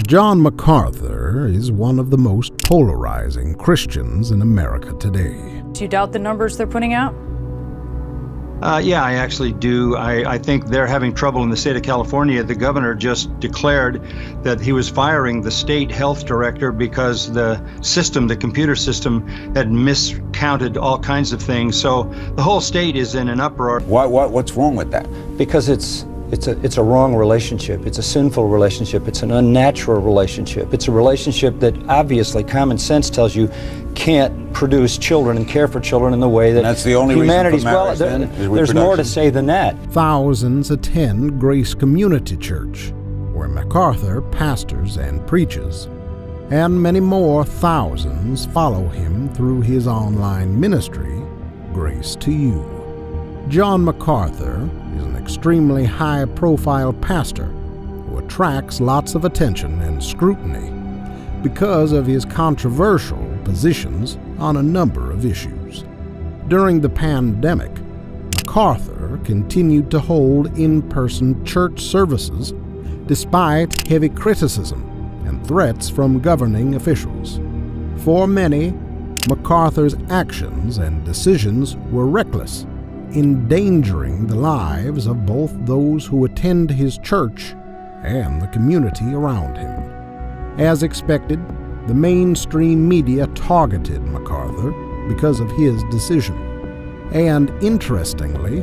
John MacArthur is one of the most polarizing Christians in America today. Do you doubt the numbers they're putting out? Yeah, I actually do. I think they're having trouble in the state of California. The governor just declared that he was firing the state health director because the computer system, had miscounted all kinds of things. So the whole state is in an uproar. What's wrong with that? Because it's a wrong relationship. It's a sinful relationship. It's an unnatural relationship. It's a relationship that obviously common sense tells you can't produce children and care for children in the way that that's the only humanity's reason for marriage, there's more to say than that. Thousands attend Grace Community Church, where MacArthur pastors and preaches, and many more thousands follow him through his online ministry, Grace to You. John MacArthur is an extremely high-profile pastor who attracts lots of attention and scrutiny because of his controversial positions on a number of issues. During the pandemic, MacArthur continued to hold in-person church services despite heavy criticism and threats from governing officials. For many, MacArthur's actions and decisions were reckless, endangering the lives of both those who attend his church and the community around him. As expected, the mainstream media targeted MacArthur because of his decision. And interestingly,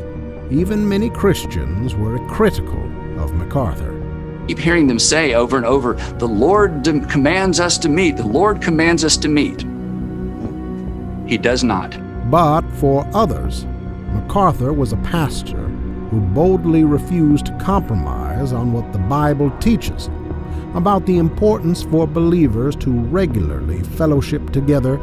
even many Christians were critical of MacArthur. Keep hearing them say over and over, the Lord commands us to meet, the Lord commands us to meet. He does not. But for others, MacArthur was a pastor who boldly refused to compromise on what the Bible teaches about the importance for believers to regularly fellowship together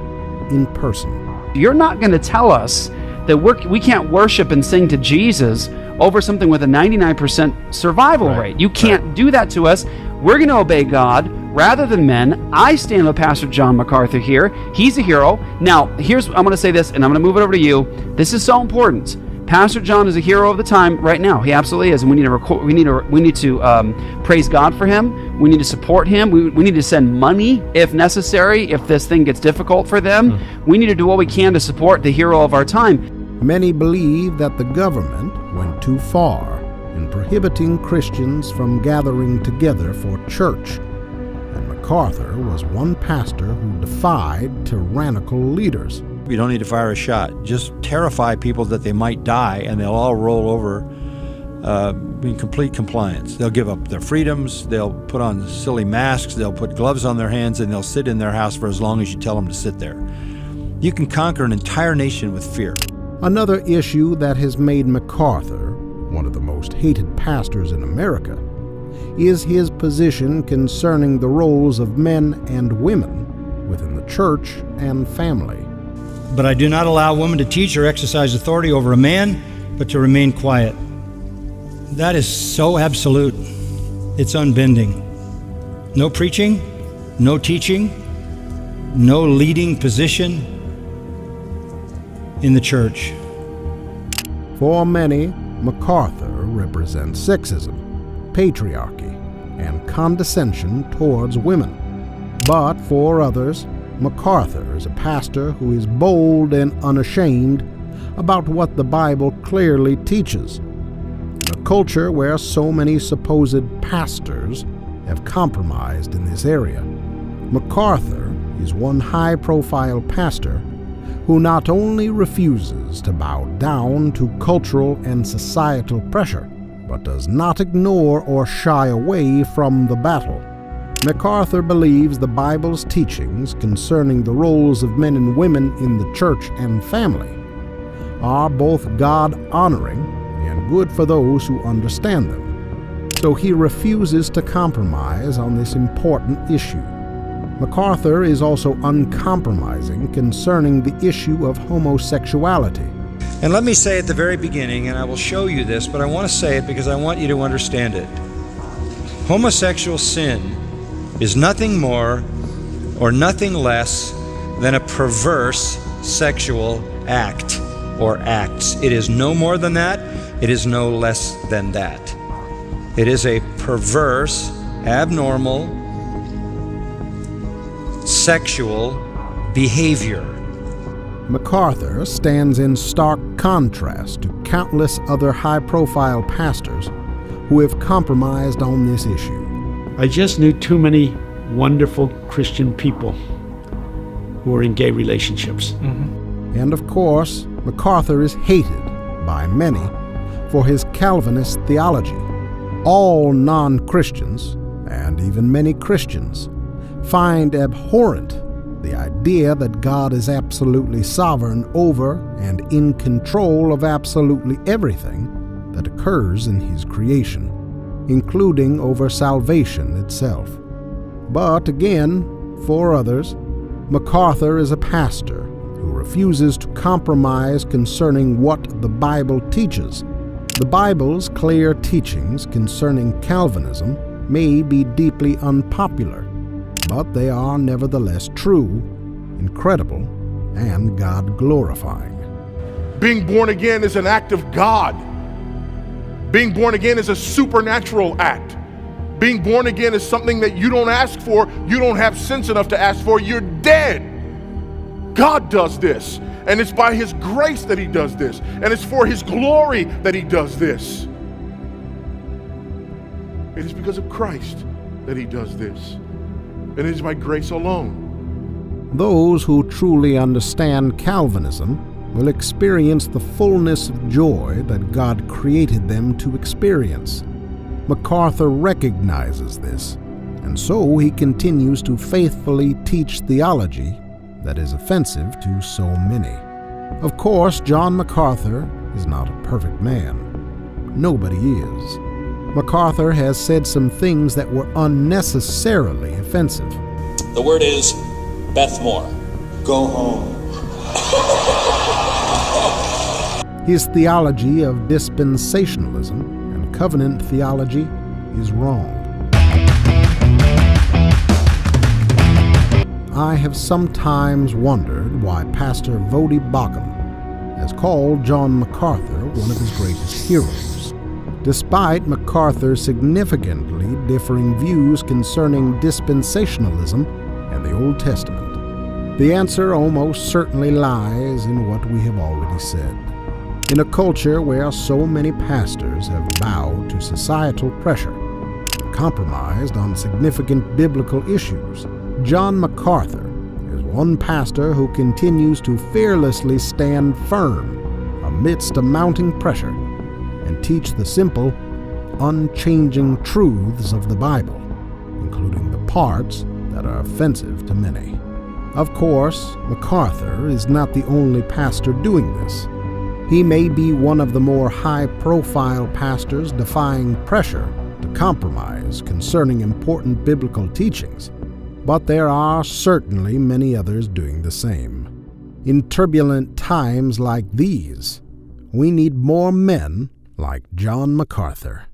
in person. You're not going to tell us that we can't worship and sing to Jesus over something with a 99% survival rate. You can't do that to us. We're going to obey God rather than men. I stand with Pastor John MacArthur here. He's a hero. Now, I'm going to say this, and I'm going to move it over to you. This is so important. Pastor John is a hero of the time right now. He absolutely is, and we need to praise God for him. We need to support him. We need to send money if necessary. If this thing gets difficult for them, we need to do what we can to support the hero of our time. Many believe that the government went too far in prohibiting Christians from gathering together for church, and MacArthur was one pastor who defied tyrannical leaders. You don't need to fire a shot. Just terrify people that they might die, and they'll all roll over in complete compliance. They'll give up their freedoms, they'll put on silly masks, they'll put gloves on their hands, and they'll sit in their house for as long as you tell them to sit there. You can conquer an entire nation with fear. Another issue that has made MacArthur one of the most hated pastors in America is his position concerning the roles of men and women within the church and family. But I do not allow a woman to teach or exercise authority over a man, but to remain quiet. That is so absolute. It's unbending. No preaching, no teaching, no leading position in the church. For many, MacArthur represents sexism, patriarchy, and condescension towards women. But for others, MacArthur is a pastor who is bold and unashamed about what the Bible clearly teaches. In a culture where so many supposed pastors have compromised in this area, MacArthur is one high-profile pastor who not only refuses to bow down to cultural and societal pressure, but does not ignore or shy away from the battle. MacArthur believes the Bible's teachings concerning the roles of men and women in the church and family are both God-honoring and good for those who understand them. So he refuses to compromise on this important issue. MacArthur is also uncompromising concerning the issue of homosexuality. And let me say at the very beginning, and I will show you this, but I want to say it because I want you to understand it. Homosexual sin is nothing more or nothing less than a perverse sexual act or acts. It is no more than that. It is no less than that. It is a perverse, abnormal, sexual behavior. MacArthur stands in stark contrast to countless other high-profile pastors who have compromised on this issue. I just knew too many wonderful Christian people who were in gay relationships. And of course, MacArthur is hated by many for his Calvinist theology. All non-Christians, and even many Christians, find abhorrent the idea that God is absolutely sovereign over and in control of absolutely everything that occurs in His creation, including over salvation itself. But again, for others, MacArthur is a pastor who refuses to compromise concerning what the Bible teaches. The Bible's clear teachings concerning Calvinism may be deeply unpopular, but they are nevertheless true, incredible, and God-glorifying. Being born again is an act of God. Being born again is a supernatural act. Being born again is something that you don't ask for, you don't have sense enough to ask for, you're dead. God does this, and it's by His grace that He does this, and it's for His glory that He does this. It is because of Christ that He does this, and it is by grace alone. Those who truly understand Calvinism will experience the fullness of joy that God created them to experience. MacArthur recognizes this, and so he continues to faithfully teach theology that is offensive to so many. Of course, John MacArthur is not a perfect man. Nobody is. MacArthur has said some things that were unnecessarily offensive. The word is Bethmore. Go home. His theology of dispensationalism and covenant theology is wrong. I have sometimes wondered why Pastor Voddie Baucham has called John MacArthur one of his greatest heroes, despite MacArthur's significantly differing views concerning dispensationalism and the Old Testament. The answer almost certainly lies in what we have already said. In a culture where so many pastors have bowed to societal pressure and compromised on significant biblical issues, John MacArthur is one pastor who continues to fearlessly stand firm amidst a mounting pressure and teach the simple, unchanging truths of the Bible, including the parts that are offensive to many. Of course, MacArthur is not the only pastor doing this. He may be one of the more high-profile pastors defying pressure to compromise concerning important biblical teachings, but there are certainly many others doing the same. In turbulent times like these, we need more men like John MacArthur.